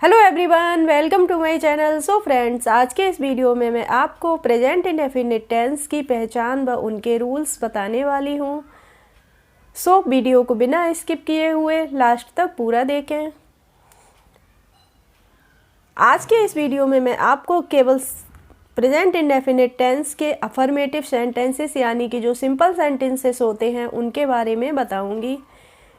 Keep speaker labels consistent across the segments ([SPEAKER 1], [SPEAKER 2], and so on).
[SPEAKER 1] Hello everyone, welcome to my channel. So friends, आज के इस वीडियो में मैं आपको प्रेजेंट इंडेफिनिट टेंस की पहचान व उनके रूल्स बताने वाली हूँ। सो वीडियो को बिना स्किप किए हुए लास्ट तक पूरा देखें। आज के इस वीडियो में मैं आपको केवल प्रेजेंट इंडेफिनिट टेंस के अफर्मेटिव सेंटेंसेस यानी कि जो सिंपल सेंटेंसेस होते हैं उनके बारे में बताऊँगी।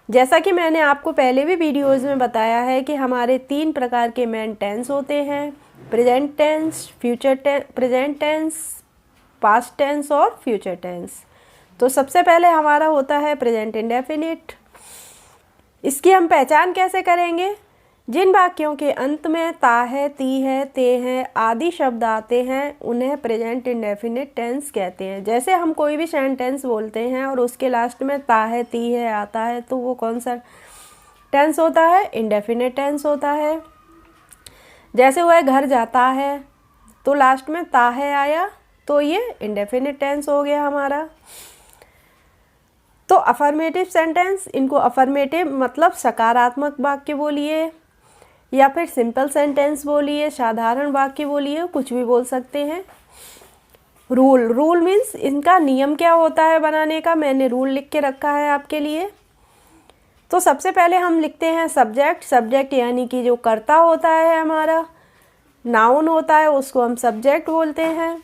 [SPEAKER 1] जैसा कि मैंने आपको पहले भी वीडियोस में बताया है कि हमारे 3 प्रकार के मेन टेंस होते हैं: present tense, present tense, past tense और फ्यूचर टेंस। तो सबसे पहले हमारा होता है प्रेजेंट इंडेफिनिट। इसकी हम पहचान कैसे करेंगे? जिन वाक्यों के अंत में ता है, ती है, ते हैं आदि शब्द आते हैं उन्हें प्रेजेंट इंडेफिनिट टेंस कहते हैं। जैसे हम कोई भी सेंटेंस बोलते हैं और उसके लास्ट में ता है, ती है आता है तो वो कौन सा टेंस होता है? इंडेफिनिट टेंस होता है। जैसे वह घर जाता है तो लास्ट में ता है आया तो ये इंडेफिनिट टेंस हो गया हमारा। तो अफर्मेटिव सेंटेंस, इनको अफर्मेटिव मतलब सकारात्मक वाक्य बोलिए या फिर सिंपल सेंटेंस बोलिए, साधारण वाक्य बोलिए, कुछ भी बोल सकते हैं। रूल मीन्स इनका नियम क्या होता है बनाने का, मैंने रूल लिख के रखा है आपके लिए। तो सबसे पहले हम लिखते हैं सब्जेक्ट यानी कि जो कर्ता होता है हमारा, नाउन होता है उसको हम सब्जेक्ट बोलते हैं।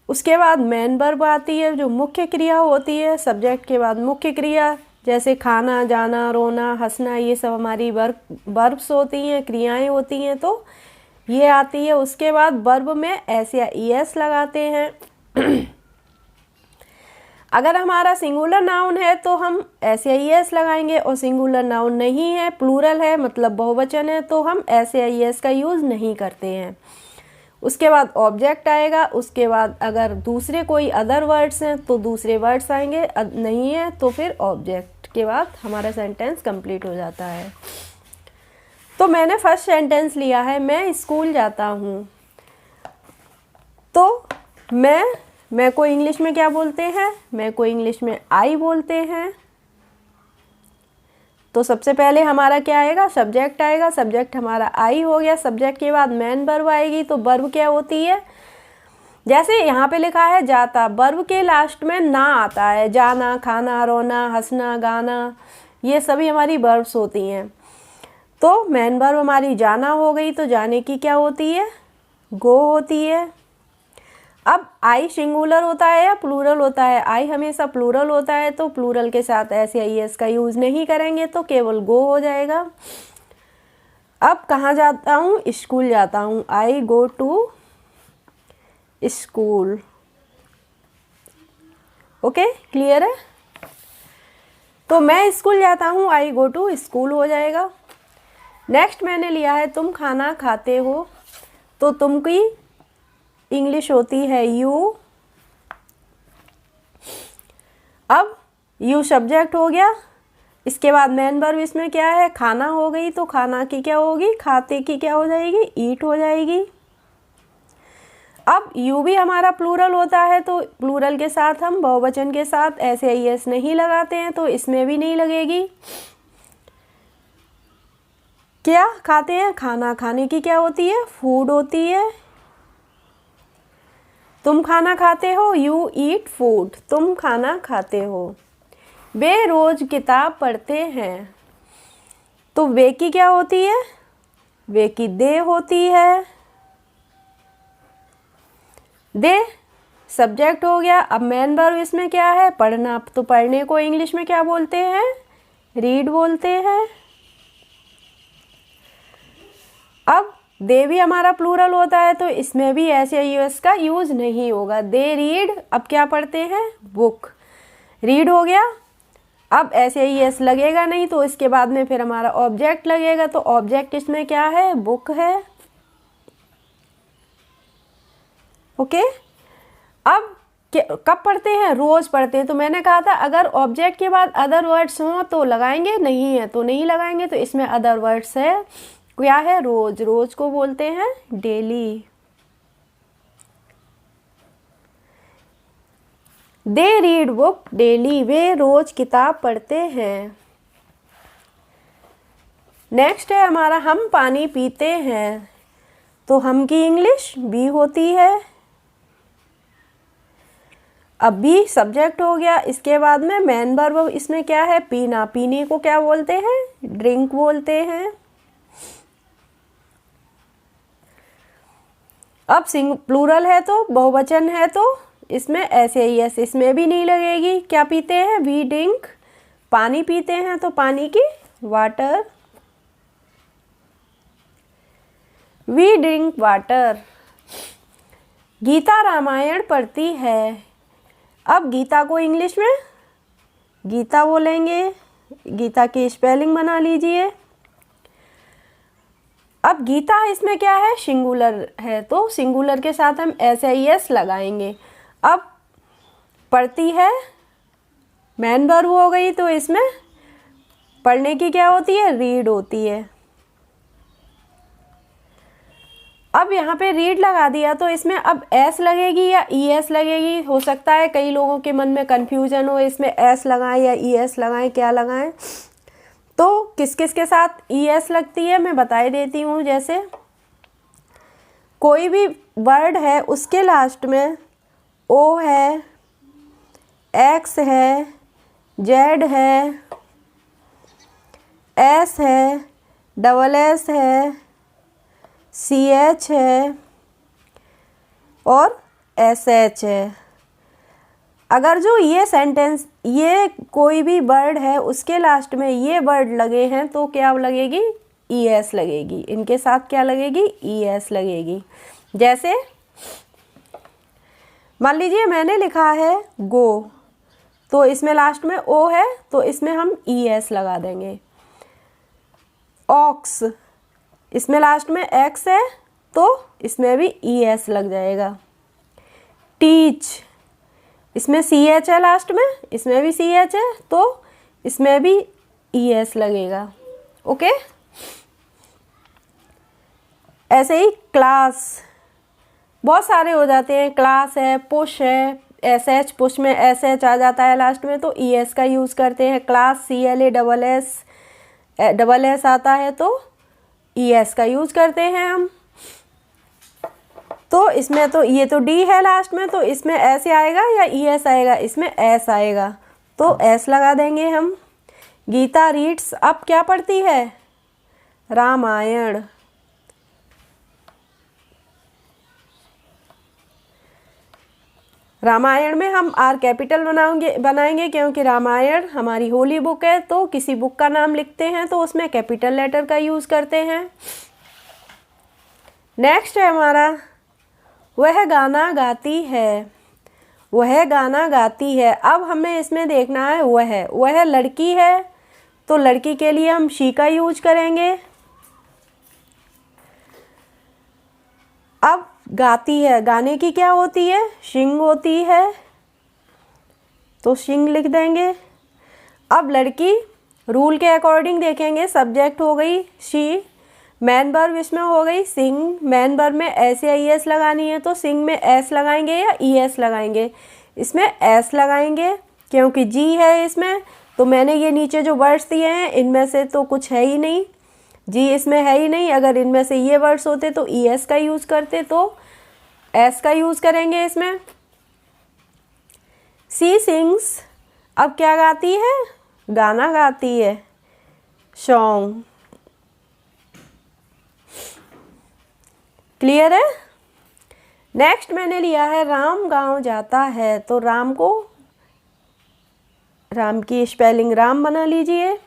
[SPEAKER 1] उसके बाद मेन वर्ब आती है जो मुख्य क्रिया होती है। सब्जेक्ट के बाद मुख्य क्रिया जैसे खाना, जाना, रोना, हंसना, ये सब हमारी वर्ब्स होती हैं, क्रियाएं होती हैं, तो ये आती है। उसके बाद वर्ब में एस या ईएस लगाते हैं। अगर हमारा सिंगुलर नाउन है तो हम एस या ईएस लगाएंगे, और सिंगुलर नाउन नहीं है, प्लूरल है मतलब बहुवचन है, तो हम एस या ईएस का यूज़ नहीं करते हैं। उसके बाद ऑब्जेक्ट आएगा। उसके बाद अगर दूसरे कोई अदर वर्ड्स हैं तो दूसरे वर्ड्स आएंगे, नहीं है तो फिर ऑब्जेक्ट के बाद हमारा सेंटेंस कंप्लीट हो जाता है। तो मैंने फर्स्ट सेंटेंस लिया है, मैं स्कूल जाता हूँ। तो मैं को इंग्लिश में क्या बोलते हैं? मैं को इंग्लिश में आई बोलते हैं। तो सबसे पहले हमारा क्या आएगा? सब्जेक्ट आएगा। सब्जेक्ट हमारा आई हो गया। सब्जेक्ट के बाद मेन वर्ब आएगी। तो वर्ब क्या होती है? जैसे यहाँ पे लिखा है जाता, वर्ब के लास्ट में ना आता है। जाना, खाना, रोना, हंसना, गाना, ये सभी हमारी वर्ब्स होती हैं। तो मेन वर्ब हमारी जाना हो गई। तो जाने की क्या होती है? गो होती है। अब आई सिंगुलर होता है या प्लूरल होता है? आई हमेशा प्लूरल होता है, तो प्लूरल के साथ एस या ईएस का यूज़ नहीं करेंगे, तो केवल गो हो जाएगा। अब कहाँ जाता हूँ? स्कूल जाता हूँ। I go to school. Okay, clear है? तो मैं स्कूल जाता हूँ, आई गो टू स्कूल हो जाएगा। नेक्स्ट मैंने लिया है तुम खाना खाते हो। तो तुम की इंग्लिश होती है यू। अब यू सब्जेक्ट हो गया। इसके बाद मेन वर्ब इसमें क्या है? खाना हो गई। तो खाना की क्या होगी? खाते की क्या हो जाएगी? ईट हो जाएगी। अब यू भी हमारा प्लूरल होता है, तो प्लूरल के साथ हम बहुवचन के साथ एस या ईएस नहीं लगाते हैं, तो इसमें भी नहीं लगेगी। क्या खाते हैं? खाना। खाने की क्या होती है? फूड होती है। तुम खाना खाते हो, यू ईट फूड। तुम खाना खाते हो। वे रोज किताब पढ़ते हैं। तो वे की क्या होती है? वे की दे होती है। दे सब्जेक्ट हो गया। अब मेन वर्ब इसमें क्या है? पढ़ना। तो पढ़ने को इंग्लिश में क्या बोलते हैं? रीड बोलते हैं। अब दे भी हमारा प्लूरल होता है, तो इसमें भी एस या यूएस का यूज नहीं होगा। They read. अब क्या पढ़ते हैं? बुक। रीड हो गया। अब एस या ईएस लगेगा नहीं, तो इसके बाद में फिर हमारा ऑब्जेक्ट लगेगा। तो ऑब्जेक्ट इसमें क्या है? बुक है। ओके। अब कब पढ़ते हैं? रोज पढ़ते हैं। तो मैंने कहा था अगर ऑब्जेक्ट के बाद अदर वर्ड्स हों तो लगाएंगे, नहीं है तो नहीं लगाएंगे। तो इसमें अदर वर्ड्स है, क्या है? रोज। रोज को बोलते हैं daily. They read book daily. वे रोज किताब पढ़ते हैं। नेक्स्ट है हमारा हम पानी पीते हैं, तो हम की इंग्लिश बी होती है। अब बी सब्जेक्ट हो गया। इसके बाद में मेन वर्ब इसमें क्या है, पीना। पीने को क्या बोलते हैं, ड्रिंक बोलते हैं। अब प्लूरल है तो बहुवचन है तो इसमें ऐसे ही एस इसमें भी नहीं लगेगी। क्या पीते हैं, वी ड्रिंक। पानी पीते हैं तो पानी की water, we drink water. Gita Ramayan पढ़ती है। अब गीता को इंग्लिश में गीता बोलेंगे। गीता की स्पेलिंग बना लीजिए। अब गीता इसमें क्या है, सिंगुलर है तो सिंगुलर के साथ हम एस लगाएंगे। अब पढ़ती है मेन वर्ब हो गई तो इसमें पढ़ने की क्या होती है, रीड होती है। अब यहाँ पे रीड लगा दिया तो इसमें अब एस लगेगी या ई एस लगेगी। हो सकता है कई लोगों के मन में कन्फ्यूजन हो, इसमें एस लगाएं या ई एस लगाएं, क्या लगाएं। तो किस किस के साथ ई एस लगती है मैं बता देती हूँ। जैसे कोई भी वर्ड है उसके लास्ट में ओ है, एक्स है, जेड है, एस है, डबल एस है, सी एच है और एस एच है। अगर जो ये सेंटेंस, ये कोई भी वर्ड है उसके लास्ट में ये वर्ड लगे हैं तो क्या लगेगी, ई एस लगेगी। इनके साथ क्या लगेगी, ई एस लगेगी। जैसे मान लीजिए मैंने लिखा है गो, तो इसमें लास्ट में ओ है तो इसमें हम ई एस लगा देंगे। ऑक्स, इसमें लास्ट में एक्स है तो इसमें भी ई एस लग जाएगा। टीच, इसमें सी एच है लास्ट में, इसमें भी सी एच है तो इसमें भी ई एस लगेगा। ओके, ऐसे ही क्लास, बहुत सारे हो जाते हैं। क्लास है, पुश है, एस एच, पुश में एस एच आ जाता है लास्ट में तो ई एस का यूज़ करते हैं। Class C L A double S आता है तो ई एस का यूज़ करते हैं हम। तो इसमें तो ये तो डी है लास्ट में तो इसमें एस आएगा या ई एस आएगा, इसमें एस आएगा तो एस लगा देंगे हम। गीता रीड्स, अब क्या पढ़ती है, रामायण। रामायण में हम आर कैपिटल बनाएंगे क्योंकि रामायण हमारी होली बुक है तो किसी बुक का नाम लिखते हैं तो उसमें कैपिटल लेटर का यूज़ करते हैं। नेक्स्ट है हमारा वह गाना गाती है। वह गाना गाती है। अब हमें इसमें देखना है वह लड़की है तो लड़की के लिए हम शी का यूज करेंगे। अब गाती है, गाने की क्या होती है, शिंग होती है तो शिंग लिख देंगे। अब लड़की, रूल के अकॉर्डिंग देखेंगे, सब्जेक्ट हो गई शी, मैन वर्ब इसमें हो गई सिंग। मैन वर्ब में एस या ई एस लगानी है तो सिंग में एस लगाएंगे या ई एस लगाएंगे, इसमें एस लगाएंगे क्योंकि जी है इसमें। तो मैंने ये नीचे जो वर्ड्स दिए हैं इनमें से तो कुछ है ही नहीं, जी इसमें है ही नहीं। अगर इनमें से ये वर्ड्स होते तो ई एस का यूज़ करते तो एस का यूज़ करेंगे इसमें। सी सिंग्स, अब क्या गाती है, गाना गाती है, सॉन्ग। क्लियर है। नेक्स्ट मैंने लिया है राम गांव जाता है तो राम को, राम की स्पेलिंग राम बना लीजिए।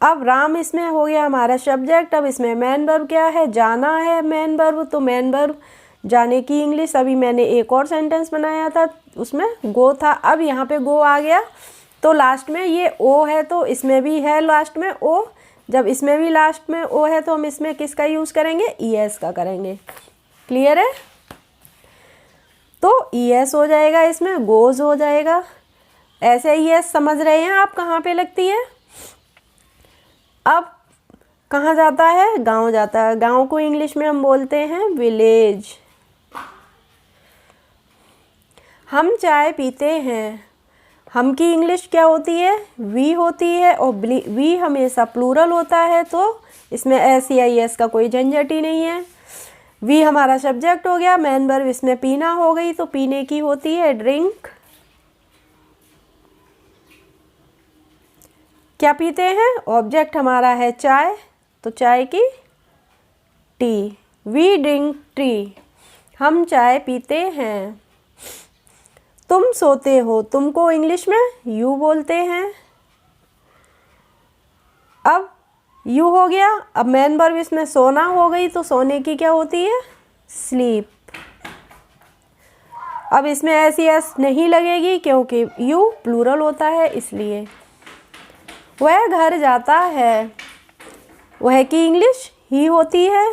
[SPEAKER 1] अब राम इसमें हो गया हमारा सब्जेक्ट। अब इसमें मैन वर्ब क्या है, जाना है मैन वर्ब, तो मैन वर्ब जाने की इंग्लिश, अभी मैंने एक और सेंटेंस बनाया था उसमें गो था। अब यहाँ पे गो आ गया तो लास्ट में ये ओ है तो इसमें भी है लास्ट में ओ। जब इसमें भी लास्ट में ओ है तो हम इसमें किसका यूज़ करेंगे, ई एस का करेंगे। क्लियर है। तो ई एस हो जाएगा, इसमें गोज हो जाएगा। ऐसे ई एस समझ रहे हैं आप कहाँ पे लगती है। अब कहाँ जाता है, गांव जाता है। गांव को इंग्लिश में हम बोलते हैं विलेज। हम चाय पीते हैं। हम की इंग्लिश क्या होती है, वी होती है, और वी हमेशा प्लूरल होता है, तो इसमें एस या एस का कोई झंझट ही नहीं है। वी हमारा सब्जेक्ट हो गया, मेन वर्ब इसमें पीना हो गई, तो पीने की होती है ड्रिंक। क्या पीते हैं, ऑब्जेक्ट हमारा है चाय, तो चाय की टी। वी ड्रिंक टी, हम चाय पीते हैं। तुम सोते हो, तुमको इंग्लिश में यू बोलते हैं। अब यू हो गया, अब मेन वर्ब इसमें सोना हो गई, तो सोने की क्या होती है, स्लीप। अब इसमें ऐसी एस नहीं लगेगी क्योंकि यू प्लूरल होता है इसलिए। वह घर जाता है, वह की इंग्लिश ही होती है।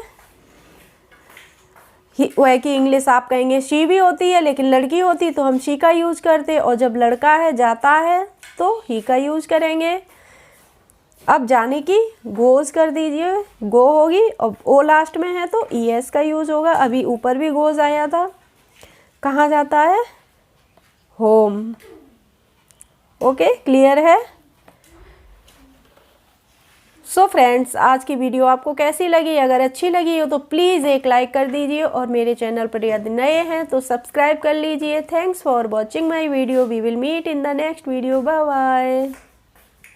[SPEAKER 1] वह की इंग्लिश आप कहेंगे शी भी होती है, लेकिन लड़की होती तो हम शी का यूज करते, और जब लड़का है जाता है तो ही का यूज करेंगे। अब जाने की गोज कर दीजिए, गो होगी, और ओ लास्ट में है तो ई एस का यूज होगा। अभी ऊपर भी गोज आया था, कहाँ जाता है, होम। ओके, क्लियर है। सो फ्रेंड्स, आज की वीडियो आपको कैसी लगी? अगर अच्छी लगी हो तो प्लीज़ एक लाइक कर दीजिए, और मेरे चैनल पर यदि नए हैं तो सब्सक्राइब कर लीजिए। Thanks for watching my video. We will meet in the next video. Bye bye.